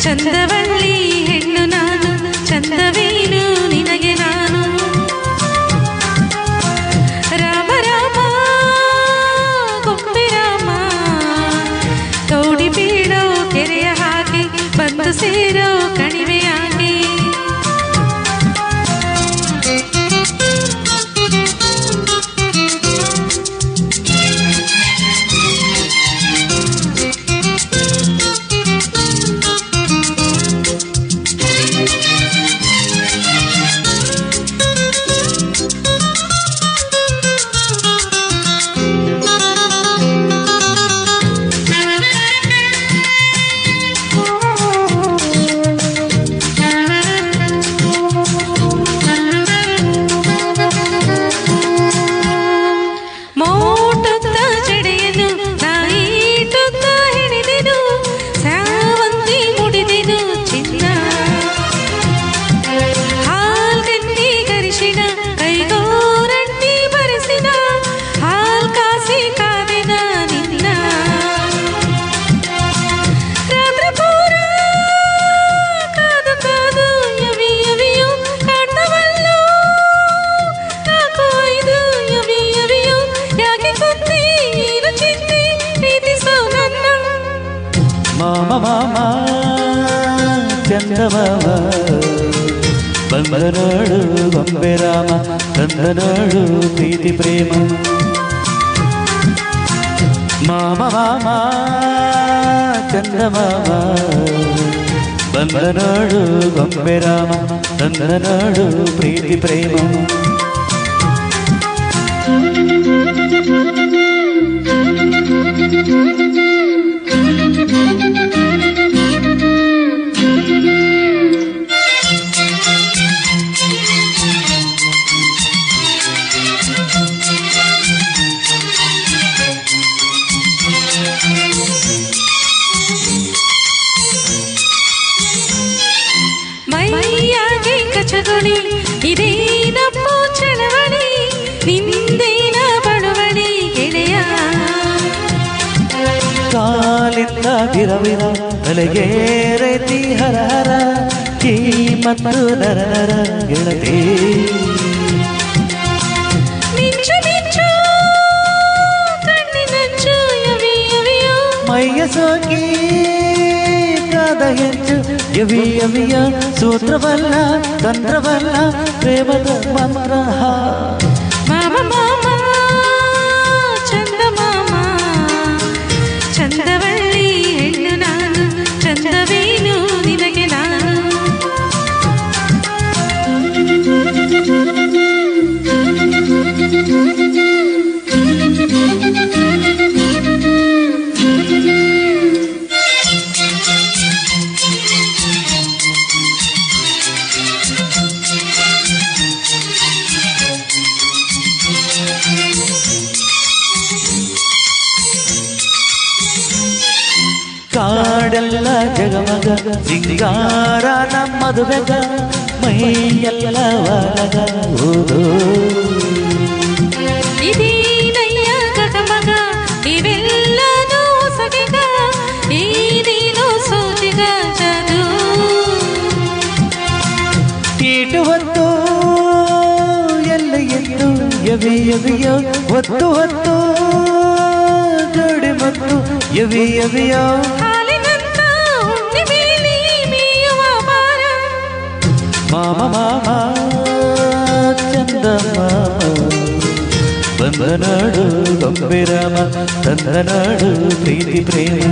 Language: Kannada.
ಚಂದವಳ್ಳಿ ಹೆಣ್ಣು ನಾನು, ಚಂದವೇನು ನಿನಗೆ ನಾನು. ರಾಮ ರಾಮ ಗೊಂಬೆ ರಾಮ, ಗೌಡಿ ಬೀಳೋ ಕೆರೆಯ ಹಾಗೆ ಬಂದು ಸೇರೋ ಕಣಿವೆಯಾಗಿ. ಮಾಮ ಮಾಮ ಚಂದಮಾಮ ಬಂದ ನೋಡು ಗೊಂಬೆ ರಾಮ, ತಂದ ನೋಡು ಪ್ರೀತಿ ಪ್ರೇಮ. ಮಾಮ ಮಾಮ ಚಂದಮಾಮ ಬಂದ ನೋಡು ಗೊಂಬೆ ರಾಮ, ತಂದ ನೋಡು ಪ್ರೀತಿ ಪ್ರೇಮ. ಮೈಯಾಗಿ ಕಚಗುಳಿ ಇದೇನಪ್ಪೋ ಚಳವಳಿ, ನಿಂದೇನ ಬಳುವಳಿ ಗೆಳೆಯ. ಕಾಲಿಂದ ವಿರವಿರ ತಲೆಗೆ ರೇತಿ ಹರ ಹರ, ಕೀ ಮತ್ತು ನರ ನರ ಗೆಳತಿ. ಮಿಂಚು ಮಿಂಚು ಕಣ್ಣಿನಂಚು ಯವಿ ಯವಿಯೋ, ಮೈಯ ಸೋಕಿ ಕಾದ ಹೆಚ್ಚು ಯವಿ ಯವಿಯ. ಸೂತ್ರವಲ್ಲ ತಂತ್ರವಲ್ಲ ಪ್ರೇಮದ ಮಂತ್ರ. ಮಾಮ ಮಾಮ ಚಂದ ಮಾಮ, ಚಂದವಳ್ಳಿ ಹೆಣ್ಣು ನಾನು, ಚಂದವೇನು ನಿನಗೆ ನಾನು. ಕಾಡೆಲ್ಲ ಜಗಮಗ ಸಿಂಗಾರ ನಮ್ಮದುವೆಗ, ಮೈಯೆಲ್ಲ ವಾಲಗ ಓದೋ. ಇದೀನಯ್ಯ ಗಗಮಗ ಇವೆಲ್ಲನೂ ಸಗೆಗ, ಈ ನೀನು ಸೋಜಿಗ ಜದು. ಕೀಟು ಹೊತ್ತು ಎಲ್ಲ ಎದ್ದು ಯವಿ ಯವಿಯೋ, ಹೊತ್ತು ಹೊತ್ತು ಜೋಡಿ ಮತ್ತು ಯವಿ ಯವಿಯೋ. ಹಾಲಿನಂತ ಹುಣ್ಣಿ ಮೇಲೆ ಮೇಯುವ ಬಾರ. ಮಾಮ ಮಾಮ ಚಂದ ಮಾಮ ಬಂದ ನಾಡು ಗೊಂಬೆ ರಾಮ, ತಂದ ನಾಡು ಪ್ರೀತಿ ಪ್ರೇಮ.